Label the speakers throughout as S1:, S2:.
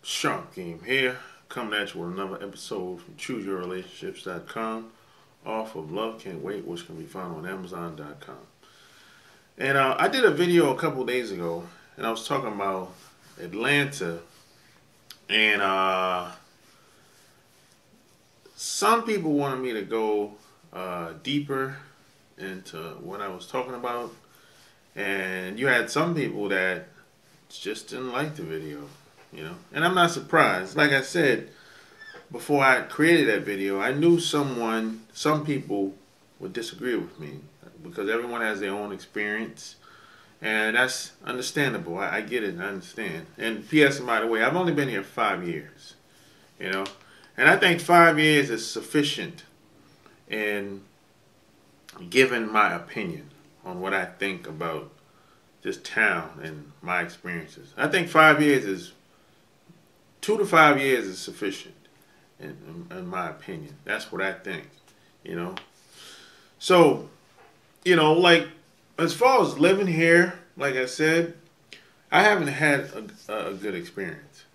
S1: Shark Game here, coming at you with another episode from ChooseYourRelationships.com, off of Love Can't Wait, which can be found on Amazon.com. And I did a video a couple days ago, and I was talking about Atlanta, and some people wanted me to go deeper into what I was talking about, and you had some people that just didn't like the video. And I'm not surprised. Like I said, before I created that video, I knew some people would disagree with me because everyone has their own experience, and that's understandable. I get it, I understand. And P.S. by the way, I've only been here 5 years, and I think 5 years is sufficient in giving my opinion on what I think about this town and my experiences. I think 5 years is 2 to 5 years is sufficient, in my opinion. That's what I think, So, like, as far as living here, like I said, I haven't had a good experience.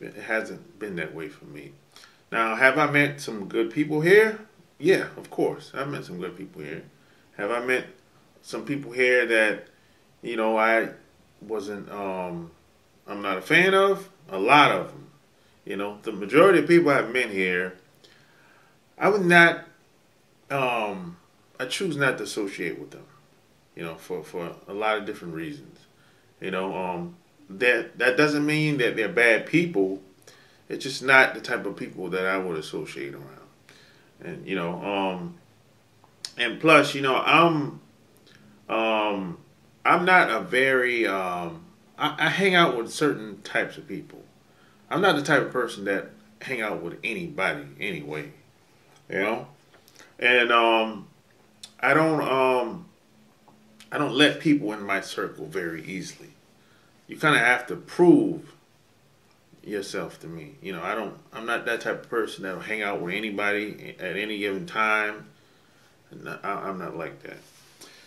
S1: It hasn't been that way for me. Now, have I met some good people here? Yeah, of course. I've met some good people here. Have I met some people here that, I wasn't, I'm not a fan of? A lot of them. The majority of people I've met here, I would not, I choose not to associate with them, for a lot of different reasons. That doesn't mean that they're bad people. It's just not the type of people that I would associate around. And, and plus, I'm not a very, I hang out with certain types of people. I'm not the type of person that hang out with anybody anyway, and I don't let people in my circle very easily. You kind of have to prove yourself to me. I'm not that type of person that'll hang out with anybody at any given time. I'm not like that.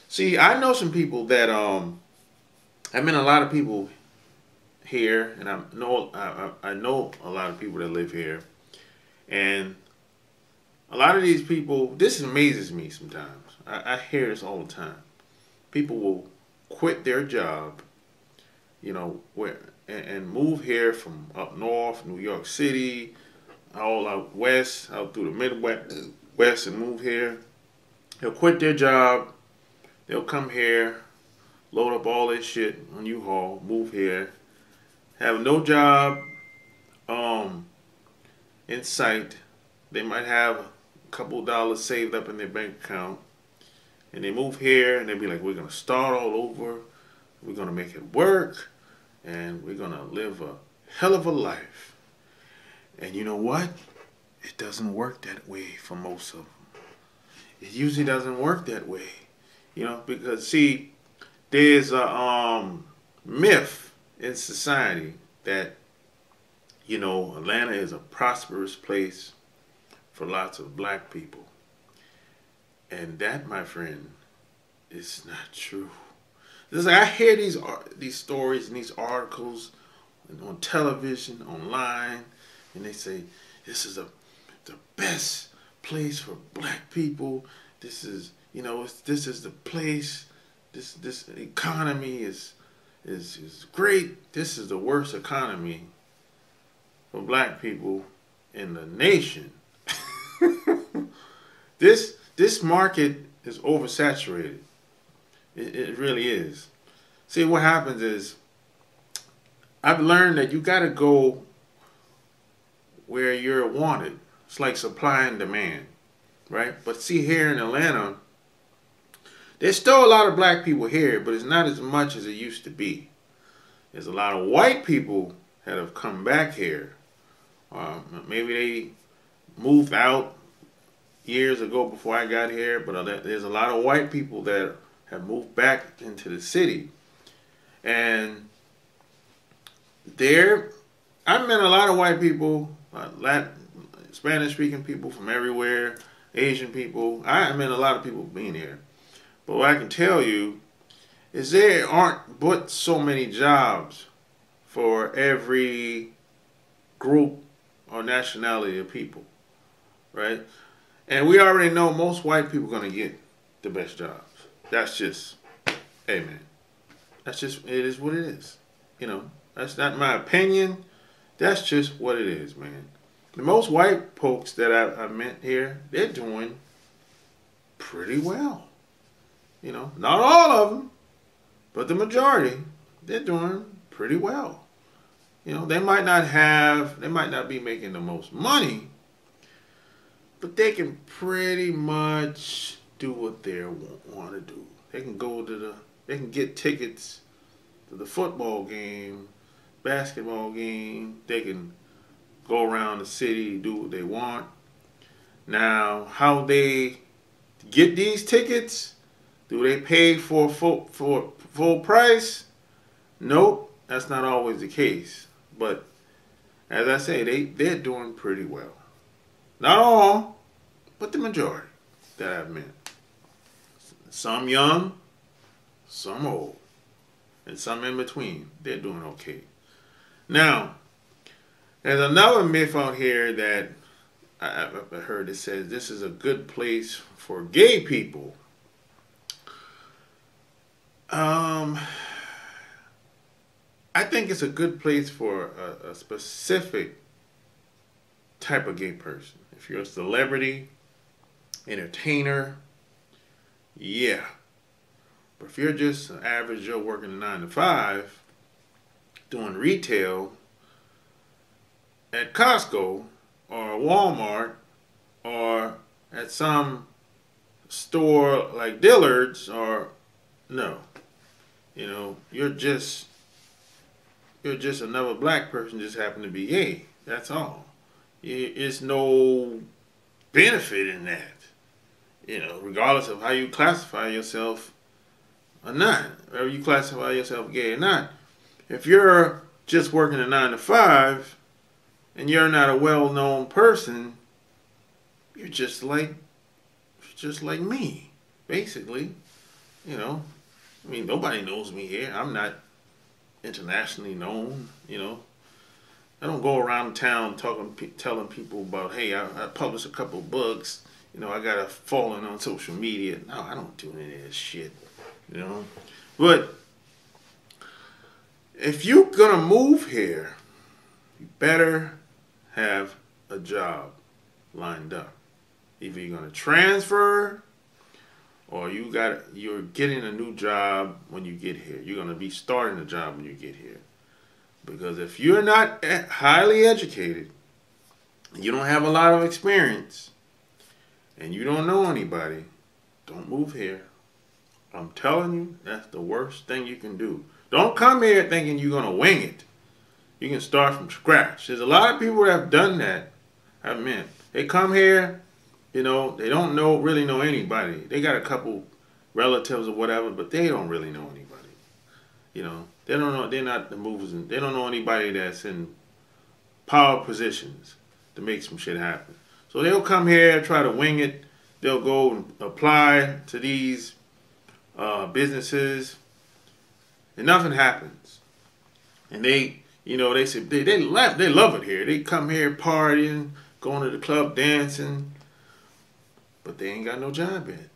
S1: See, I know some people that I met a lot of people here, and I know a lot of people that live here, and a lot of these people, this amazes me sometimes. I hear this all the time. People will quit their job, and move here from up north, New York City, all out west, out through the Midwest, and move here. They'll quit their job. They'll come here, load up all this shit on U-Haul, move here, have no job in sight. They might have a couple of dollars saved up in their bank account, and they move here and they be like, we're going to start all over, we're going to make it work, and we're going to live a hell of a life. And you know what? It doesn't work that way for most of them. It usually doesn't work that way, because see, there's a myth in society that, Atlanta is a prosperous place for lots of black people. And that, my friend, is not true. It's like I hear these stories and these articles on television, online, and they say, this is the best place for black people. This is, this is the place. This economy is great. This is the worst economy for black people in the nation. This market is oversaturated. It really is. See, what happens is, I've learned that you got to go where you're wanted. It's like supply and demand, right? But see, here in Atlanta, there's still a lot of black people here, but it's not as much as it used to be. There's a lot of white people that have come back here. Maybe they moved out years ago before I got here, but there's a lot of white people that have moved back into the city. And I met a lot of white people, Spanish-speaking people from everywhere, Asian people. I met a lot of people being here. But what I can tell you is there aren't but so many jobs for every group or nationality of people, right? And we already know most white people are going to get the best jobs. That's just, hey man, that's just, it is what it is. You know, that's not my opinion. That's just what it is, man. The most white folks that I met here, they're doing pretty well. You know, not all of them, but the majority, they're doing pretty well. You know, they might not be making the most money, but they can pretty much do what they want to do. They can get tickets to the football game, basketball game. They can go around the city, do what they want. Now, how they get these tickets? Do they pay for full price? Nope, that's not always the case. But as I say, they're doing pretty well. Not all, but the majority that I've met. Some young, some old, and some in between. They're doing okay. Now, there's another myth out here that I heard that says this is a good place for gay people. I think it's a good place for a specific type of gay person. If you're a celebrity, entertainer, yeah. But if you're just an average Joe working a 9 to 5, doing retail at Costco or Walmart or at some store like Dillard's, or no, you know, you're just another black person just happen to be gay. That's all. It's no benefit in that. You know, regardless of how you classify yourself or not, whether you classify yourself gay or not. If you're just working a 9 to 5 and you're not a well-known person, you're just like me, basically. You know, I mean, nobody knows me here. I'm not internationally known. You know, I don't go around town telling people about, hey, I published a couple of books. You know, I got a following on social media. No, I don't do any of this shit. You know, but if you're gonna move here, you better have a job lined up. Either you're gonna transfer, or you're getting a new job when you get here. You're gonna be starting a job when you get here. Because if you're not highly educated, you don't have a lot of experience, and you don't know anybody, don't move here. I'm telling you, that's the worst thing you can do. Don't come here thinking you're going to wing it. You can start from scratch. There's a lot of people that have done that. I mean, they come here, you know, they don't really know anybody. They got a couple relatives or whatever, but they don't really know anybody. You know, they don't know, they're not the movers, and they don't know anybody that's in power positions to make some shit happen. So they'll come here, try to wing it. They'll go and apply to these businesses, and nothing happens. And they say they love it here. They come here partying, going to the club dancing, but they ain't got no job yet.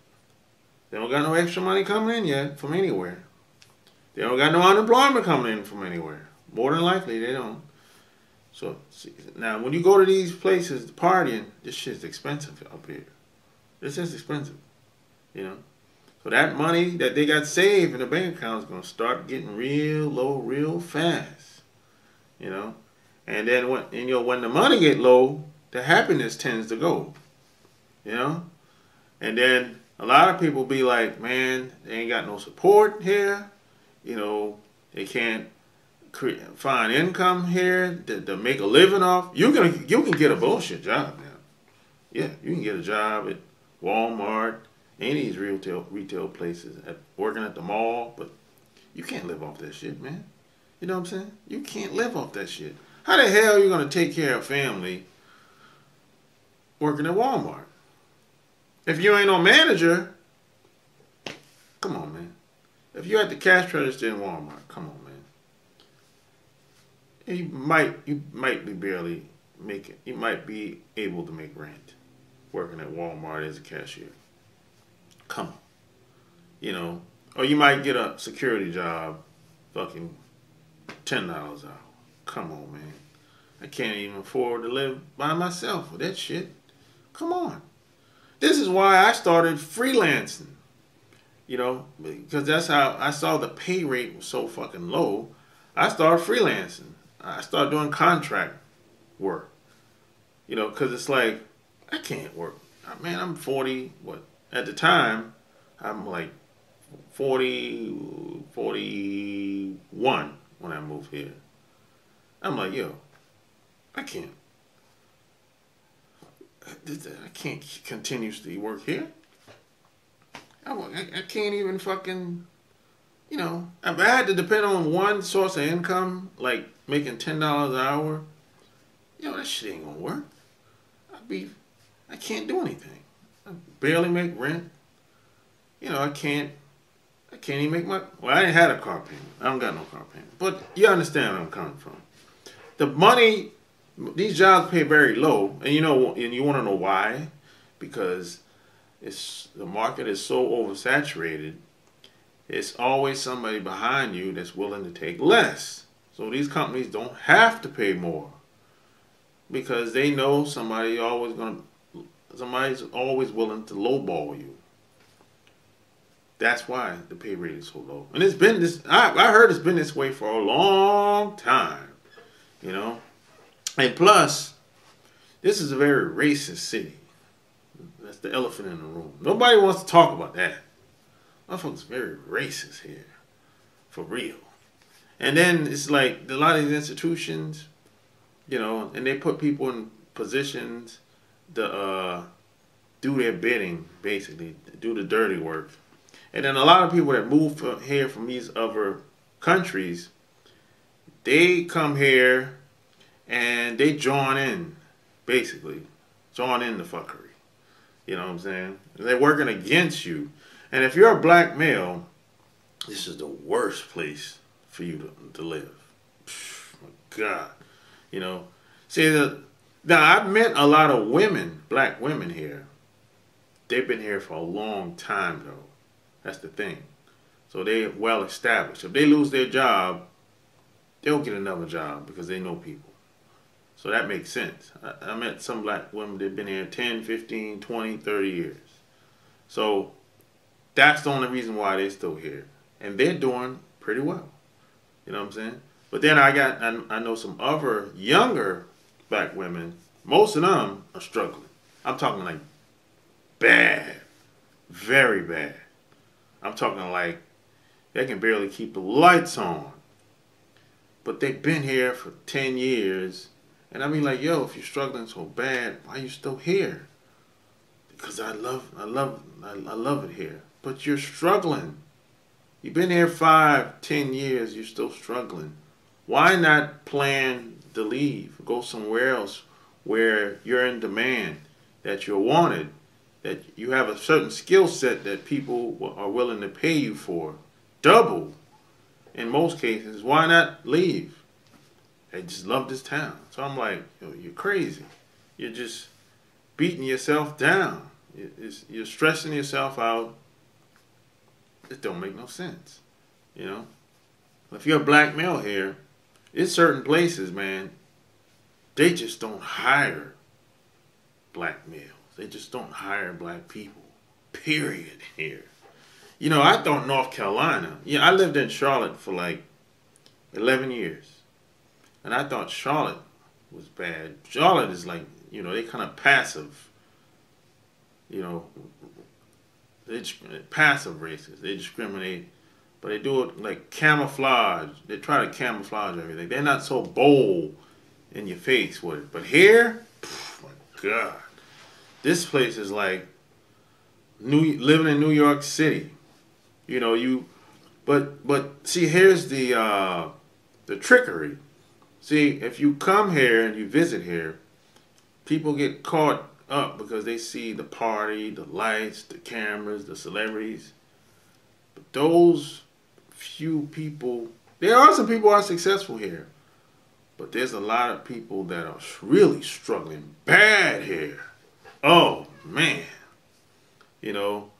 S1: They don't got no extra money coming in yet from anywhere. They don't got no unemployment coming in from anywhere. More than likely, they don't. So now, when you go to these places partying, this shit's expensive up here. This is expensive, you know. So that money that they got saved in the bank account is going to start getting real low real fast, you know. And then when the money get low, the happiness tends to go, you know. And then a lot of people be like, man, they ain't got no support here, you know. They can't find income here to make a living off. You can get a bullshit job now. Yeah, you can get a job at Walmart, any of these retail places, working at the mall, but you can't live off that shit, man. You know what I'm saying? You can't live off that shit. How the hell are you going to take care of family working at Walmart? If you ain't no manager, come on, man. If you're at the cash register in Walmart, come on, man. You might be barely making. You might be able to make rent working at Walmart as a cashier. Come on, or you might get a security job, fucking $10 an hour. Come on, man. I can't even afford to live by myself with that shit. Come on. This is why I started freelancing. Because that's how I saw the pay rate was so fucking low. I started freelancing. I started doing contract work. Because it's like, I can't work. Man, I'm 40, at the time, I'm like 41 when I moved here. I'm like, yo, I can't continuously work here. I can't even fucking, if I had to depend on one source of income, like making $10 an hour, that shit ain't gonna work. I can't do anything. I barely make rent. I can't even make I ain't had a car payment. I don't got no car payment. But you understand where I'm coming from. The money, these jobs pay very low, and you want to know why? Because the market is so oversaturated. It's always somebody behind you that's willing to take less. So these companies don't have to pay more because they know somebody's always willing to lowball you. That's why the pay rate is so low. And it's been this. I heard it's been this way for a long time. And plus, this is a very racist city. That's the elephant in the room. Nobody wants to talk about that. Motherfuckers very racist here. For real. And then it's like a lot of these institutions, and they put people in positions to do their bidding, basically, do the dirty work. And then a lot of people that move here from these other countries, they come here and they join in, basically. Join in the fuckery. You know what I'm saying? They're working against you. And if you're a black male, this is the worst place for you to live. My God. See, now I've met a lot of women, black women here. They've been here for a long time, though. That's the thing. So they're well established. If they lose their job, they'll get another job because they know people. So that makes sense. I met some black women that have been here 10, 15, 20, 30 years. So that's the only reason why they're still here. And they're doing pretty well. You know what I'm saying? But then I know some other younger black women. Most of them are struggling. I'm talking like bad. Very bad. I'm talking like they can barely keep the lights on. But they've been here for 10 years. And I mean, like, yo, if you're struggling so bad, why are you still here? Because I love it here. But you're struggling. You've been here 5, 10 years. You're still struggling. Why not plan to leave? Go somewhere else where you're in demand, that you're wanted, that you have a certain skill set that people are willing to pay you for. Double. In most cases, why not leave? I just love this town. So I'm like, yo, you're crazy. You're just beating yourself down. You're stressing yourself out. It don't make no sense. If you're a black male here, it's certain places, man, they just don't hire black males. They just don't hire black people. Period here. I thought North Carolina. I lived in Charlotte for like 11 years. And I thought Charlotte was bad. Charlotte is like, they kind of passive. They're passive racists. They discriminate. But they do it like camouflage. They try to camouflage everything. They're not so bold in your face with it. But here, my God. This place is like living in New York City. But see, here's the trickery. See, if you come here and you visit here, people get caught up because they see the party, the lights, the cameras, the celebrities. But those few people, there are some people who are successful here, But there's a lot of people that are really struggling bad here. Oh, man. You know,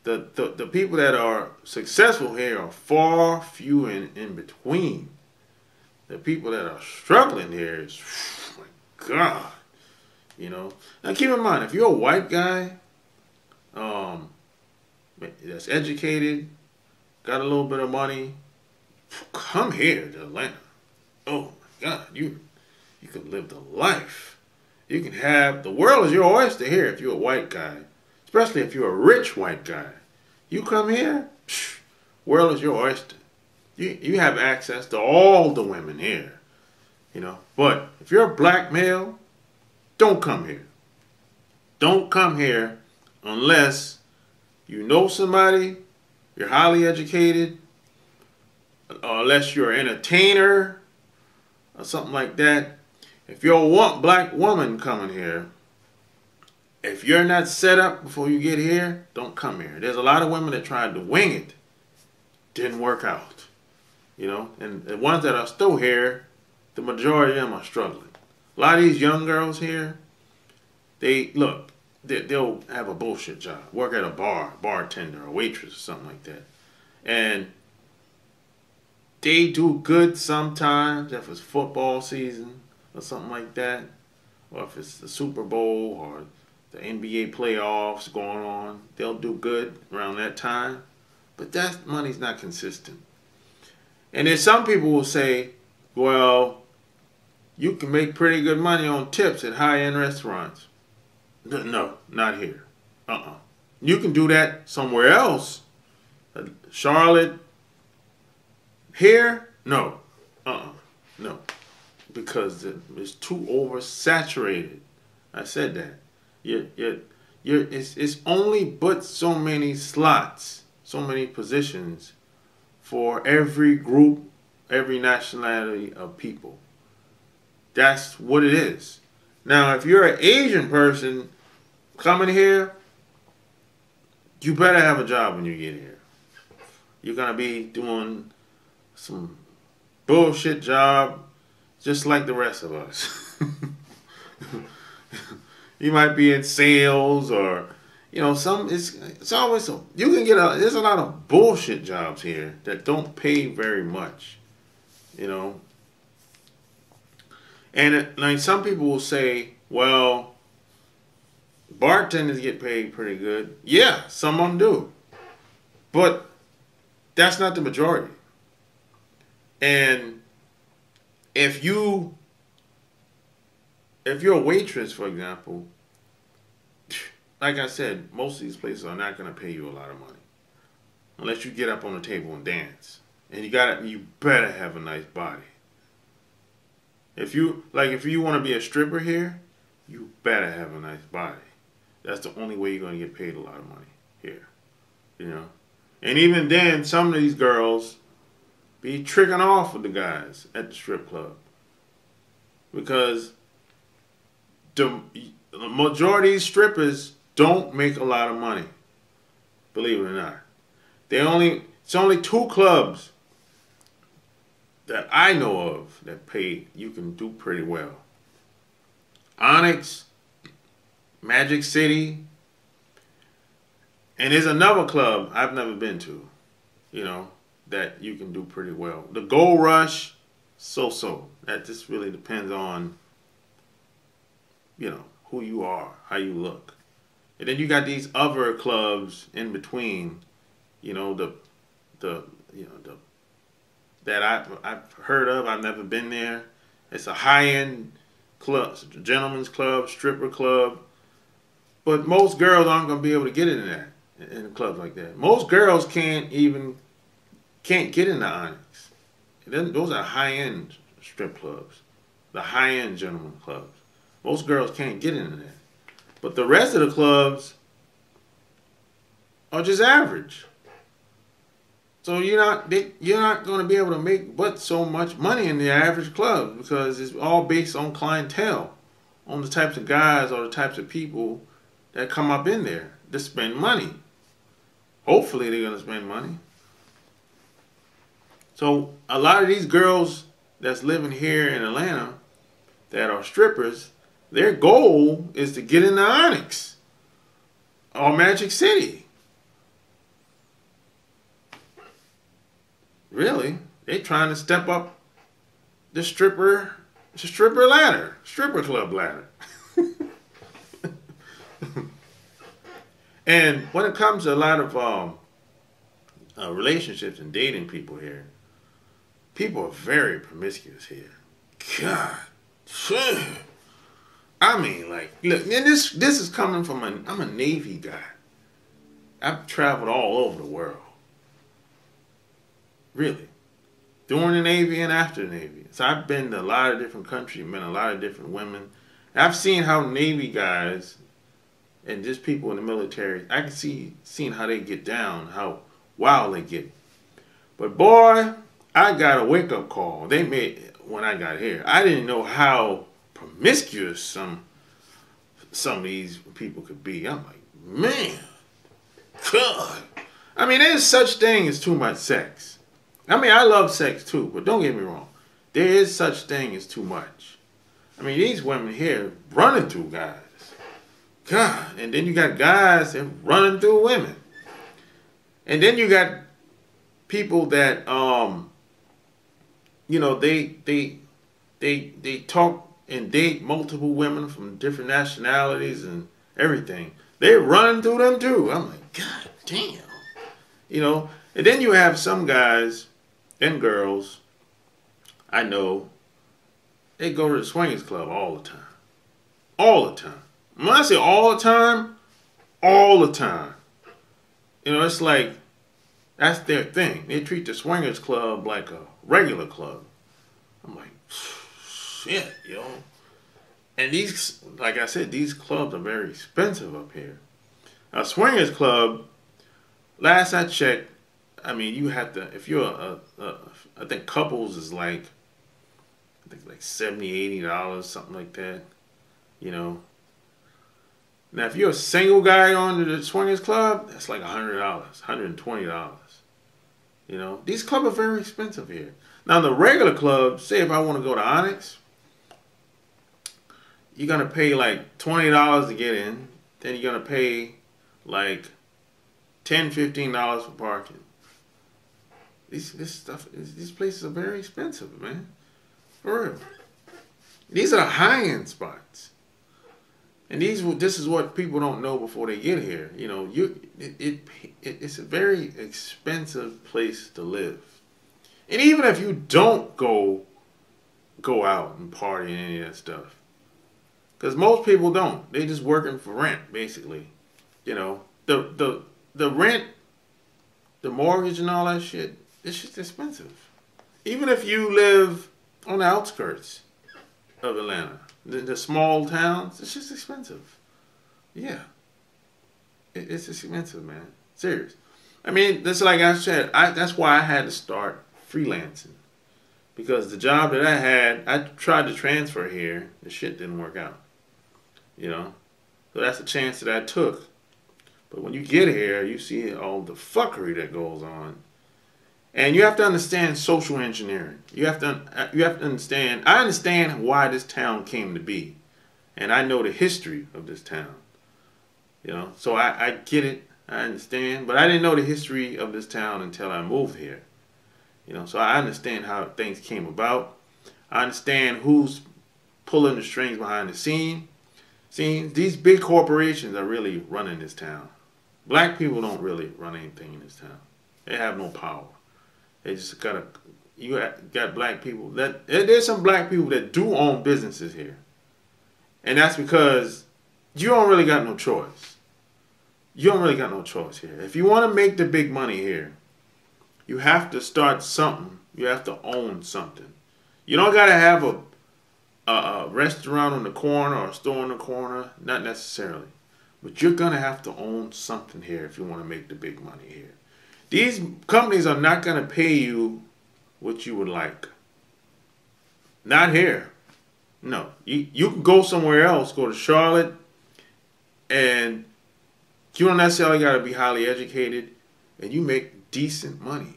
S1: the people that are successful here are far few in between. The people that are struggling here is, oh my God. You know. Now keep in mind, if you're a white guy, that's educated, got a little bit of money, come here to Atlanta. Oh my God, you can live the life. You can have, the world is your oyster here if you're a white guy. Especially if you're a rich white guy. You come here, world is your oyster. You have access to all the women here. You know. But if you're a black male, don't come here. Don't come here unless you know somebody, you're highly educated, or unless you're an entertainer or something like that. If you're a black woman coming here, if you're not set up before you get here, don't come here. There's a lot of women that tried to wing it. Didn't work out. You know, and the ones that are still here, the majority of them are struggling. A lot of these young girls here, they'll have a bullshit job. Work at a bar, bartender, or waitress or something like that. And they do good sometimes if it's football season or something like that. Or if it's the Super Bowl or the NBA playoffs going on, they'll do good around that time. But that money's not consistent. And then some people will say, well, you can make pretty good money on tips at high-end restaurants. No, not here. You can do that somewhere else. Charlotte. Here? No. No. Because it's too oversaturated. I said that. It's only but so many slots, so many positions for every group, every nationality of people. That's what it is. Now, if you're an Asian person coming here, you better have a job when you get here. You're going to be doing some bullshit job just like the rest of us. You might be in sales or, you know, it's always, you can there's a lot of bullshit jobs here that don't pay very much, you know. And like some people will say, well, bartenders get paid pretty good. Yeah, some of them do. But that's not the majority. And if you're a waitress, for example, like I said, most of these places are not going to pay you a lot of money. Unless you get up on the table and dance. And you better have a nice body. If you want to be a stripper here, you better have a nice body. That's the only way you're going to get paid a lot of money here. You know? And even then, some of these girls be tricking off with the guys at the strip club. Because the majority of these strippers don't make a lot of money. Believe it or not. It's only 2 clubs that I know of that pay, you can do pretty well. Onyx, Magic City, and there's another club I've never been to, you know, that you can do pretty well. The Gold Rush, so. That just really depends on, you know, who you are, how you look. And then you got these other clubs in between, you know, that I've heard of. I've never been there. It's a high-end club, gentleman's club, stripper club. But most girls aren't going to be able to get in a club like that. Most girls can't get into Onyx. Those are high-end strip clubs, the high-end gentleman clubs. Most girls can't get into that. But the rest of the clubs are just average. So you're not going to be able to make but so much money in the average club because it's all based on clientele, on the types of guys or the types of people that come up in there to spend money. Hopefully they're going to spend money. So a lot of these girls that's living here in Atlanta that are strippers, their goal is to get into Onyx or Magic City. Really, they trying to step up the stripper ladder, stripper club ladder. And when it comes to a lot of relationships and dating people here, people are very promiscuous here. God, I mean, like, look, and this is coming from I'm a Navy guy. I've traveled all over the world. Really. During the Navy and after the Navy. So I've been to a lot of different countries, met a lot of different women. I've seen how Navy guys and just people in the military, I can seen how they get down, how wild they get. But boy, I got a wake-up call. They made when I got here. I didn't know how promiscuous some of these people could be. I'm like, man, God. I mean, there's such thing as too much sex. I mean, I love sex too, but don't get me wrong. There is such thing as too much. I mean, these women here running through guys. God, and then you got guys that running through women. And then you got people that you know, they talk and date multiple women from different nationalities and everything. They're running through them too. I'm like, God damn. You know, and then you have some guys and girls I know, they go to the swingers club all the time. All the time. When I say all the time, all the time. You know, it's like, that's their thing. They treat the swingers club like a regular club. I'm like, shit, yo. And these, like I said, these clubs are very expensive up here. A swingers club, last I checked, I mean, you have to, if you're I think couples is like, I think like $70, $80, something like that. You know. Now, if you're a single guy on to the swingers club, that's like $100, $120. You know, these clubs are very expensive here. Now, the regular clubs, say if I want to go to Onyx, you're going to pay like $20 to get in. Then you're going to pay like $10, $15 for parking. These places are very expensive, man. For real. These are the high-end spots. And this is what people don't know before they get here. You know, it's a very expensive place to live. And even if you don't go out and party and any of that stuff, because most people don't, they just working for rent basically. You know, the rent, the mortgage, and all that shit, it's just expensive. Even if you live on the outskirts of Atlanta. The small towns, it's just expensive. Yeah. It's expensive, man. Serious. I mean, that's like I said, that's why I had to start freelancing. Because the job that I had, I tried to transfer here. The shit didn't work out. You know? So that's a chance that I took. But when you get here, you see all the fuckery that goes on. And you have to understand social engineering. You have to understand. I understand why this town came to be, and I know the history of this town. You know, so I get it. I understand, but I didn't know the history of this town until I moved here. You know, so I understand how things came about. I understand who's pulling the strings behind the scenes. These big corporations are really running this town. Black people don't really run anything in this town. They have no power. They just got black people there's some black people that do own businesses here. And that's because you don't really got no choice. You don't really got no choice here. If you want to make the big money here, you have to start something. You have to own something. You don't got to have a restaurant on the corner or a store on the corner. Not necessarily. But you're going to have to own something here if you want to make the big money here. These companies are not going to pay you what you would like. Not here. No. You can go somewhere else, go to Charlotte, and you don't necessarily got to be highly educated, and you make decent money.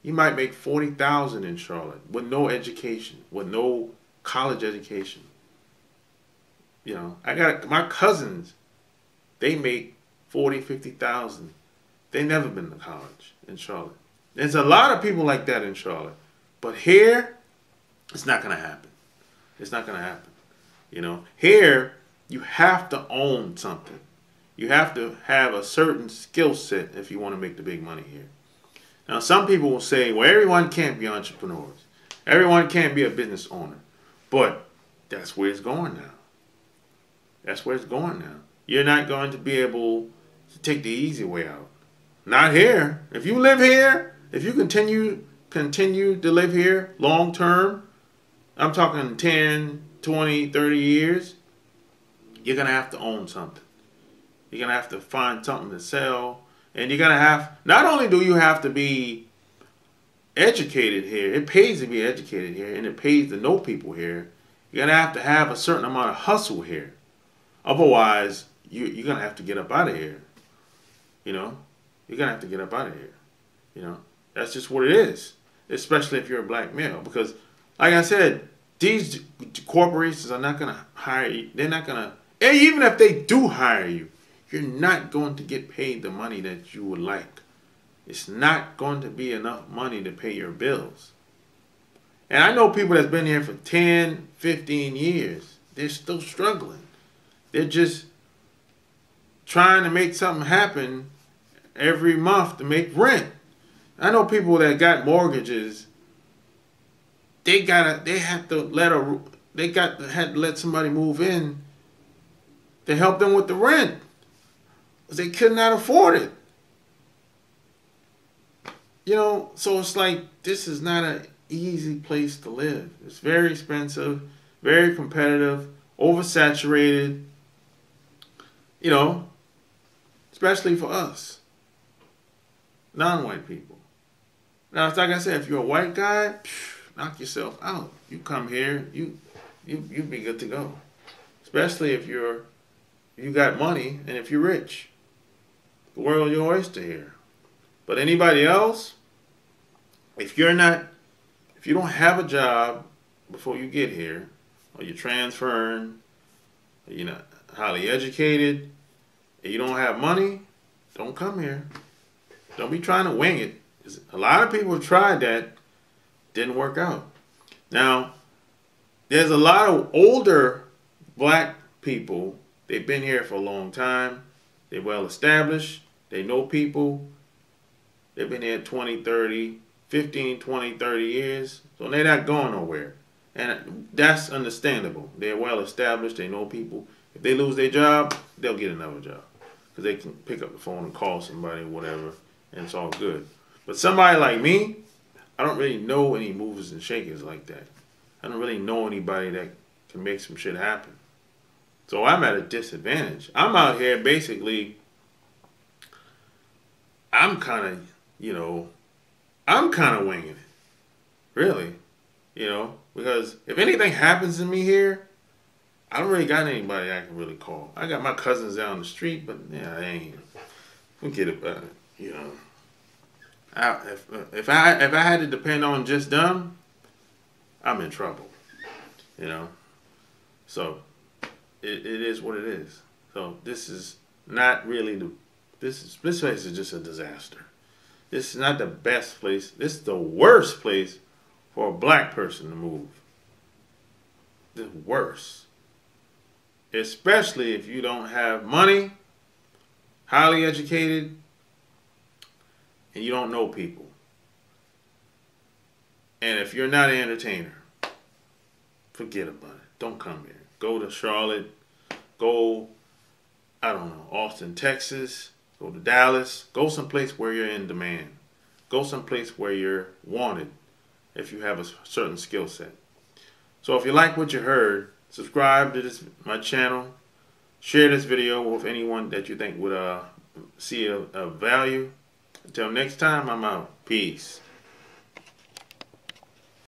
S1: You might make 40,000 in Charlotte with no education, with no college education. You know, I got my cousins, they make 40, 50,000. They never been to college in Charlotte. There's a lot of people like that in Charlotte. But here, it's not going to happen. It's not going to happen. You know, here, you have to own something. You have to have a certain skill set if you want to make the big money here. Now, some people will say, well, everyone can't be entrepreneurs. Everyone can't be a business owner. But that's where it's going now. That's where it's going now. You're not going to be able to take the easy way out. Not here. If you live here, if you continue to live here long term, I'm talking 10, 20, 30 years, you're going to have to own something. You're going to have to find something to sell. And you're going to have, not only do you have to be educated here, it pays to be educated here, and it pays to know people here. You're going to have a certain amount of hustle here. Otherwise, you're going to have to get up out of here. You know? You're going to have to get up out of here. You know? That's just what it is. Especially if you're a black male. Because, like I said, these corporations are not going to hire you. They're not going to, and even if they do hire you, you're not going to get paid the money that you would like. It's not going to be enough money to pay your bills. And I know people that's been here for 10, 15 years. They're still struggling. They're just trying to make something happen every month to make rent. I know people that got mortgages. They had to let somebody move in to help them with the rent. They could not afford it. You know, so it's like, this is not an easy place to live. It's very expensive, very competitive, oversaturated, you know, especially for us, non-white people. Now, it's like I said, if you're a white guy, knock yourself out. You come here, you be good to go. Especially if you got money and if you're rich. The world your oyster here. But anybody else, if you don't have a job before you get here, or you're transferring, or you're not highly educated, and you don't have money, don't come here. Don't be trying to wing it. A lot of people have tried that, didn't work out. Now, there's a lot of older black people, they've been here for a long time, they're well established, they know people, they've been here 20, 30, 15, 20, 30 years, so they're not going nowhere. And that's understandable. They're well established, they know people. If they lose their job, they'll get another job. Because they can pick up the phone and call somebody, whatever, and it's all good. But somebody like me, I don't really know any movers and shakers like that. I don't really know anybody that can make some shit happen. So I'm at a disadvantage. I'm out here basically, I'm kind of winging it. Really. You know, because if anything happens to me here, I don't really got anybody I can really call. I got my cousins down the street, but yeah, I ain't. Forget about it. You know, if I had to depend on just them, I'm in trouble. You know, so it is what it is. So this is not really this place is just a disaster. This is not the best place. This is the worst place for a black person to move. The worst. Especially if you don't have money, highly educated, and you don't know people. And if you're not an entertainer, forget about it. Don't come here. Go to Charlotte. Go, I don't know, Austin, Texas. Go to Dallas. Go someplace where you're in demand. Go someplace where you're wanted if you have a certain skill set. So if you like what you heard, subscribe to my channel. Share this video with anyone that you think would see a value. Until next time, I'm out. Peace.